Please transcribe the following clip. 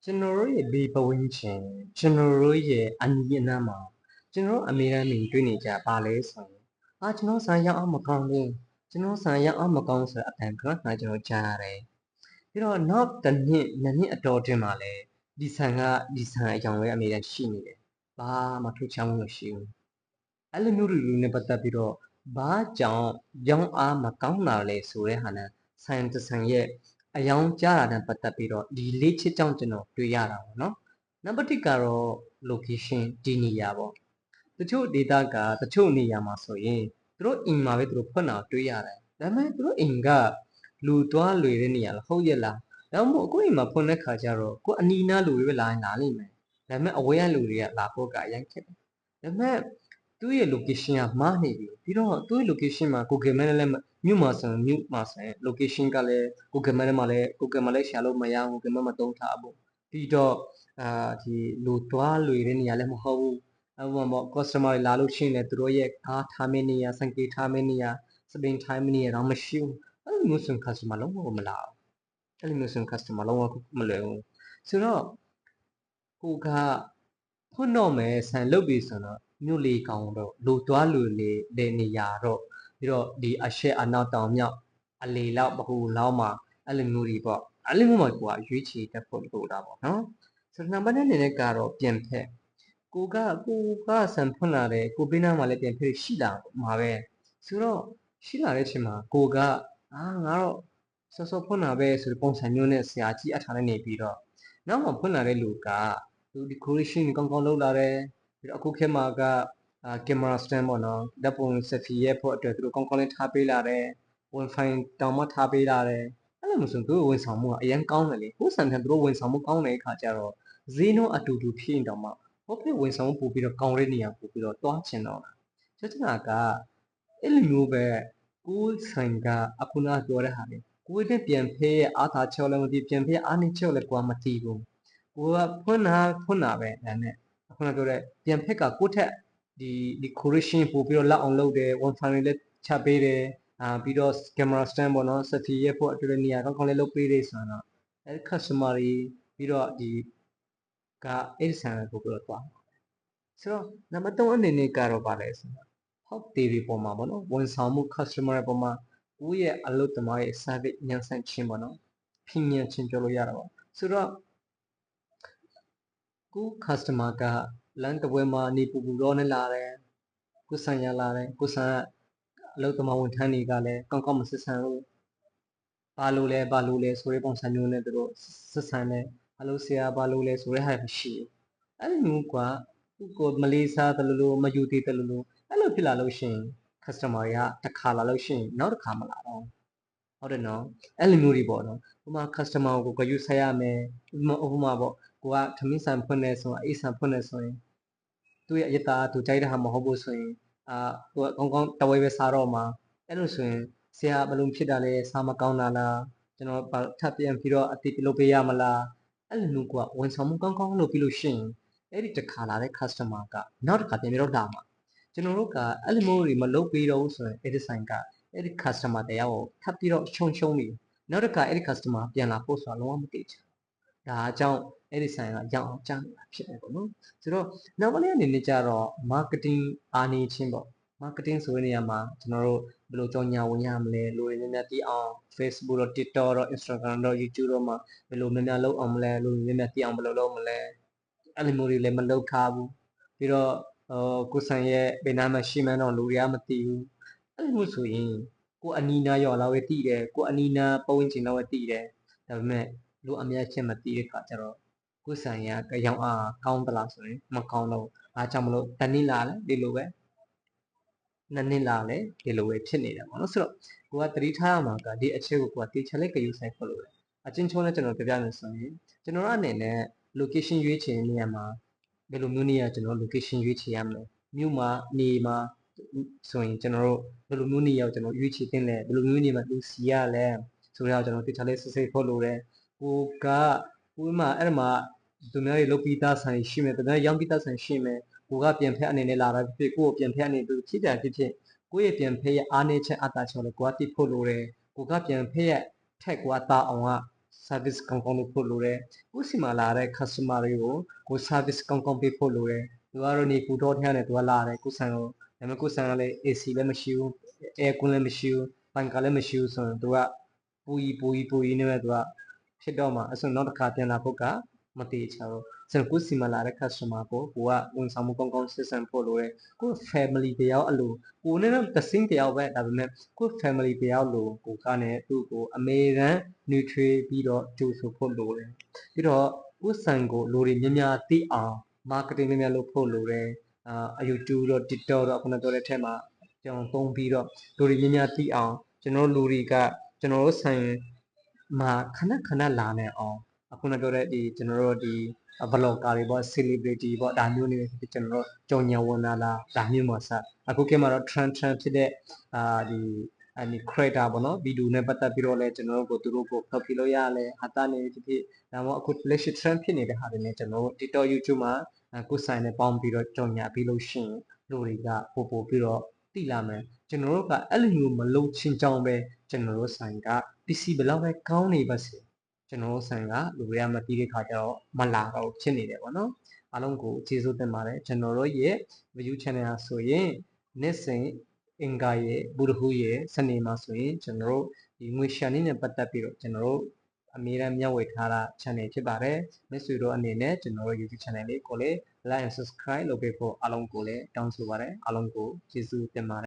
ကျွန်တော်တို့ရဲ့ဘေးပဝန်းကျင်ကျွန်တော်တို့ရဲ့အနီးအနားမှာကျွန်တော်တို့အမြဲတမ်းမြင်တွေ့နေကြပါလဲဆိုရင်ကျွန်တော်ဆန်ရောက်အောင်မကောင်းဘူးကျွန်တော်ဆန်ရောက်အောင်မကောင်းဆိုတဲ့အတန်ကကျွန်တော်ကြားရတယ်ပြီးတော့နောက်တစ်နှစ်အတော်တွင်မှာလဲဒီဆန်အကြောင်းပဲအမြဲတမ်းရှိနေတယ်ဘာမှထူးခြားမှုမရှိဘူးအဲ့လိုမျိုးတွေနဲ့ပတ်သက်ပြီးတော့ဘာကြောင့်ရောင်းအားမကောင်းတာလဲဆိုတဲ့ဟာနဲ့ဆန်ရဲ့အယောင်ကြားတာနဲ့ပတ်သက်ပြီးတော့ဒီလေးချစ်ကြောင့်ကျွန်တော်တွေ့ရတာပေါ့နော်နံပါတ်1ကတော့ location ဒီနေရာပေါ့တချို့ data ကတချို့နေရာမှာဆိုရင်သူတို့အိမ်မှာပဲသူတို့ဖွင့်တာတွေ့ရတယ်ဒါပေမဲ့သူတို့အိမ်ကလူသွားလွေတဲ့နေရာလားဟုတ်ရဲ့လားဒါမှမဟုတ်ကိုယ့်အိမ်မှာဖွင့်တဲ့ခါကျတော့ကိုယ်အနီးနားလူတွေပဲလာလိမ့်မယ်ဒါပေမဲ့အဝေးကလူတွေကလာဖို့ကအရင်ခက်တယ်ဒါပေမဲ့သူ့ရဲ့ location ကမှားနေပြီပြီးတော့သူ့ရဲ့ location မှာ Google Map နဲ့လည်းမြို့မှာဆိုရင် location ကလည်း Google Map မှာလည်း share လို့မရဘူး Google Map မသုံးထားဘူးပြီးတော့ဒီလူသွားလွေတဲ့နေရာလည်းမဟုတ်ဘူးအဲ့မှာပေါ့ customer တွေလာလို့ရှိရင်လည်းသူတို့ရဲ့ကားထားမယ့်နေရာစံကေထားမယ့်နေရာစပင်ထိုင်းမယ့်နေရာတော့မရှိဘူးအဲ့လိုမျိုးဆိုရင် customer လုံးဝမလာဘူးအဲ့လိုမျိုးဆိုရင် customer လုံးဝမလွယ်ဘူးဆိုတော့ကိုကဖွင့်တော့မယ်ဆန်လုပ်ပြီဆိုတော့မြို့လေကောင်းတော့လူသွားလူလေတဲ့နေရာတော့ပြီးတော့ဒီအရှက်အနောက်တောင်မြောက်အလေလောက်ဘဟုလောက်မှာအဲ့လိုမျိုးတွေပေါ့အဲ့လိုမျိုးမှာကိုကရွေးချယ်တတ်ဖို့လိုတာပေါ့နော်ဆိုတော့နံပါတ်1အနေနဲ့ကတော့ပြန်ဖက်ကိုကဆန်ဖွင့်လာတယ်ကိုပေးနာမှာလည်းပြန်ဖက်ရှိလာမှာပဲဆိုတော့ရှိလာတဲ့အချိန်မှာကိုကငါတော့စောဖွင့်လာပဲဆိုတဲ့ပုံစံမျိုးနဲ့ဆရာကြီးအထားနဲ့နေပြီးတော့နောက်မှဖွင့်လာတဲ့လူကသူ decoration ကောင်းကောင်းလုပ်လာတယ်ပြီးတော့အခုခေတ်မှာကcamera stand ပေါ့နော်ဓာတ်ပုံ selfie ရဲ့ဖို့အတွက်သူတို့ကောင်းကောင်းလေးထားပေးလာတယ် wifi တောင်မှထားပေးလာတယ်အဲ့လိုမျိုးဆိုသူတို့ဝန်ဆောင်မှုကအရင်ကောင်းတယ်လေကိုယ်ဆန်ထန်သူတို့ဝန်ဆောင်မှုကောင်းတဲ့အခါကျတော့ဈေးနှုန်းအတူတူဖြစ်ရင်တောင်မှဟောဖေးဝန်ဆောင်မှုပို့ပြီးတော့ကောင်းတဲ့နေရာပို့ပြီးတော့တွားချင်တော့လားကျွန်တော်ကအဲ့လိုမျိုးပဲကိုယ်ဆန်ကအခုနပြောတဲ့ဟာလေကိုယ်နဲ့ပြန်ဖေးရဲ့အားသာချက်လည်းမသိပြန်ဖေးအားနည်းချက်လည်းကိုယ်မသိဘူးကိုကဖွင့်တာပဲဒါနဲ့အခုနပြောတဲ့ပြန်ဖက်ကကိုယ့်ထက်ဒီ decoration ပို့ပြီးတော့လောက်အောင်လုပ်တယ် wifi တွေလည်းချပေးတယ်ပြီးတော့ camera stand ပေါ့နော် selfie ရဲ့ဖို့အတွက်နေရာကောင်းကောင်းလေးလုပ်ပေးတယ်ဆိုတော့အဲ့ customer တွေပြီးတော့ဒီကအဲ့ဆန်ကိုပို့ပြီးတော့သွားဆိုတော့နံပါတ်3အနေနဲ့ကတော့ဗာလဲဆိုတော့ဟောက်တီတွေပေါ်မှာပေါ့နော်ဝန်ဆောင်မှု customer တွေပေါ်မှာကိုယ့်ရဲ့အလုပ်သမားရဲ့ service ညံ့ဆန့်ခြင်းပေါ့နော်ဖိညံ့ခြင်းပြောလို့ရတာပေါ့ဆိုတော့ကို customer ကလမ်းတစ်ပွဲမှာနေပူတော့နဲ့လာတယ်ကိုဆန်ရလာတယ်ကိုဆန်ကအလုပ်သမားဝန်ထမ်းတွေကလည်းကောင်းကောင်းမဆက်ဆံဘူးဘာလို့လဲဆိုတဲ့ပုံစံမျိုးနဲ့သူတို့ဆက်ဆံတယ်ဘာလို့ဆရာဘာလို့လဲဆိုတဲ့ဟာမရှိဘူးအဲ့လိုမျိုးကိုမလေးစားတယ်လို့မယူသေးတယ်လို့အဲ့လိုဖြစ်လာလို့ရှိရင် customer တွေကတစ်ခါလာလို့ရှိရင်နောက်တစ်ခါမလာတော့ဟုတ်တယ်နော်အဲ့လိုမျိုးတွေပေါ့နော်ဥပမာ customer ကိုဂရုစိုက်ရမယ်ဥပမာပေါ့ကိုကထမင်းဆန်ဖွင့်နေဆိုအေးဆန်ဖွင့်နေဆိုရင်သူ့ရဲ့အရတာသူကြိုက်တဲ့ဟာမဟုတ်ဘူးဆိုရင်ကိုကကောင်းကောင်းတဝဲပဲစားတော့မှာအဲ့လိုဆိုရင်ဆရာဘယ်လိုဖြစ်တာလဲစားမကောင်းတာလားကျွန်တော်ထပ်ပြန်ပြီးတော့အတိလုပ်ပေးရမလားအဲ့လိုမျိုးကဝန်ဆောင်မှုကောင်းကောင်းလုပ်ပြီးလို့ရှိရင်အဲ့ဒီတစ်ခါလာတဲ့ customer ကနောက်တစ်ခါပြန်ပြီးတော့လာမှာကျွန်တော်တို့ကအဲ့လိုမျိုးတွေမလုပ်ပေးတော့ဘူးဆိုရင်အဲ့ဒီဆိုင်ကအဲ့ဒီ customer တရားကိုထပ်ပြီးတော့ရှုံနေနောက်တစ်ခါအဲ့ဒီ customer ပြန်လာဖို့ဆိုတာလုံးဝမသိချင်ဒါအကြောင်းအဲ့ဒီဆိုင်ကရောင်းအောင်ကြားနေတာဖြစ်တယ်ပေါ့နော်ဆိုတော့နောက်ပိုင်းအနေနဲ့ကြတော့ marketing အားနည်းခြင်းပေါ့ marketing ဆိုတဲ့နေရာမှာကျွန်တော်တို့ဘယ်လိုကြောင်ညာဝင်ရမလဲလူတွေများများသိအောင် Facebook တော့ TikTok တော့ Instagram တော့ YouTube တော့မှာဘယ်လိုများများလုပ်အောင်မလဲလူတွေများများသိအောင်ဘယ်လိုလုပ်မလဲအဲ့လိုမျိုးတွေလည်းမလုပ်ထားဘူးပြီးတော့ကိုဆိုင်ရဲ့ဘယ်နားမှာရှိမှန်းတော့လူတွေကမသိဘူးအဲ့လိုမျိုးဆိုရင်ကိုအနီးနားရော်လောက်ပဲသိတယ်ကိုအနီးနားပတ်ဝန်းကျင်လောက်ပဲသိတယ်ဒါပေမဲ့လူအများချင်းမသိတဲ့ခါကျတော့ကိုဆိုင်ရကရောင်အားကောင်းသလားဆိုရင်မကောင်းတော့အားကြောင့်မလို့တနည်းလာလဲဒီလိုပဲနှစ်လာလဲဒီလိုပဲဖြစ်နေတာပေါ့နော်ဆိုတော့ကိုကသတိထားရမှာကဒီအချက်ကိုကိုကတေချာလေးကြယူဆိုင်ဖို့လိုတယ်အချင်းချုံးနဲ့ကျွန်တော်ပြပြမယ်ဆိုရင်ကျွန်တော်အနေနဲ့ location ရွေးချယ်နေရာမှာဘယ်လိုမျိုးနေရာကျွန်တော် location ရွေးချယ်ရမလဲမြို့မှာနေမှာဆိုရင်ကျွန်တော်တို့ဘယ်လိုမျိုးနေရာကိုကျွန်တော်ရွေးချယ်တင်လဲဘယ်လိုမျိုးနေမှာလူစီရလဲဆိုတော့ကျွန်တော်တေချာလေးစစ်စစ်ဖို့လိုတယ်ကိုကဥပမာအဲ့မှာသူများတွေလုပ်ပြီးသားဆိုင်ရှိမယ်သူများရောင်းပြီးသားဆိုင်ရှိမယ်ကိုကပြန်ဖက်အနေနဲ့လာတာဖြစ်ကိုပြန်ဖက်အနေနဲ့ဖြစ်တယ်ဖြစ်ကိုရဲ့ပြန်ဖက်ရဲ့အားနည်းချက်အတာချက်ကိုကတိဖို့လိုတယ်ကိုကပြန်ဖက်ရဲ့ထက်ကွာတာအောင်က service ကောင်းကောင်းလုပ်ဖို့လိုတယ်ကိုစီမှာလာတဲ့ customer တွေကိုကို service ကောင်းကောင်းပေးဖို့လိုတယ်သူကတော့နေပူတော့ထဲနဲ့သူကလာတယ်ကိုဆန်ကိုဒါပေမဲ့ကိုဆန်ကလည်း AC လည်းမရှိဘူး aircon လည်းမရှိဘူးဘန်ကာလည်းမရှိဘူးဆိုရင်သူကပူကြီးနဲ့ပဲသူကဖြစ်တော့မှာအဲ့ဆိုနောက်တစ်ခါပြန်လာဖို့ကမတည်ချဘူးဆိုတော့ကိုစီမှာလာတဲ့ customer ကိုကဝန်ဆောင်မှုကောင်းကောင်းဆက်ဆံဖို့လိုတယ်ကို family တယောက်အလိုကိုနဲ့တော့တစင်းတယောက်ပဲဒါပေမဲ့ကို family တယောက်လိုကိုကနဲ့သူ့ကိုအမေရန် nutrient ပြီးတော့ကြိုးဆိုဖို့လိုတယ်ပြီးတော့ကိုဆန်ကိုလူတွေများများသိအောင် marketing များများလုပ်ဖို့လိုတယ်YouTube တော့ TikTok တော့ခုနပြောတဲ့အထက်မှာကျွန်တော်သုံးပြီးတော့လူတွေများများသိအောင်ကျွန်တော်လူတွေကကျွန်တော်တို့ဆိုင်မှာခဏလာနေအောင်အခုနပြောတဲ့ဒီကျွန်တော်တို့ဒီ vlogger တွေပေါ့ celebrity ပေါ့ဒါမျိုးတွေကျွန်တော်တို့ကြော်ညာဝန်လာဒါမျိုးမှာစအခုခေတ်မှာတော့ trend ဖြစ်တဲ့ဒီ creator ပေါ့နော်ဗီဒီယိုနဲ့ပတ်သက်ပြီးတော့လဲကျွန်တော်တို့သူတို့ကိုဖတ်ပြလို့ရလဲဟာတာနေဖြစ်ဒါမှမဟုတ်အခုလက်ရှိ trend ဖြစ်နေတဲ့ဟာတွေနဲ့ကျွန်တော်တို့ TikTok YouTube မှာကိုယ်ဆိုင်နဲ့ပေါင်းပြီးတော့ကြော်ညာပြီးလို့ရှိရင်လူတွေကပို့ပြီးတော့သိလာမယ်ကျွန်တော်တို့ကအဲ့လိုမျိုးမလုပ်ချင်းကြောင်းပဲကျွန်တော်တို့ဆိုင်ကပစ္စည်းဘယ်လောက်ပဲကောင်းနေပါစေကျွန်တော်တို့ဆိုင်ကလူတွေကမတီးတဲ့ခါကျတော့မလာတော့ဖြစ်နေတယ်ပေါ့နော်အားလုံးကိုကျေးဇူးတင်ပါတယ်ကျွန်တော်တို့ရဲ့ view channel ဟာဆိုရင်နေ့စဉ်အင်္ဂါရဲ့ဗုဒ္ဓဟူးရဲ့စနေမှာဆိုရင်ကျွန်တော်တို့ဒီငွေရှာနေနဲ့ပတ်သက်ပြီးတော့ကျွန်တော်တို့အမြဲတမ်းမျှဝေထားတာ channel ဖြစ်ပါတယ်မိတ်ဆွေတို့အနေနဲ့ကျွန်တော်တို့ YouTube channel လေးကိုလည်း like and subscribe လုပ်ပေးဖို့အားလုံးကိုလည်းတောင်းဆိုပါတယ်အားလုံးကိုကျေးဇူးတင်ပါတယ်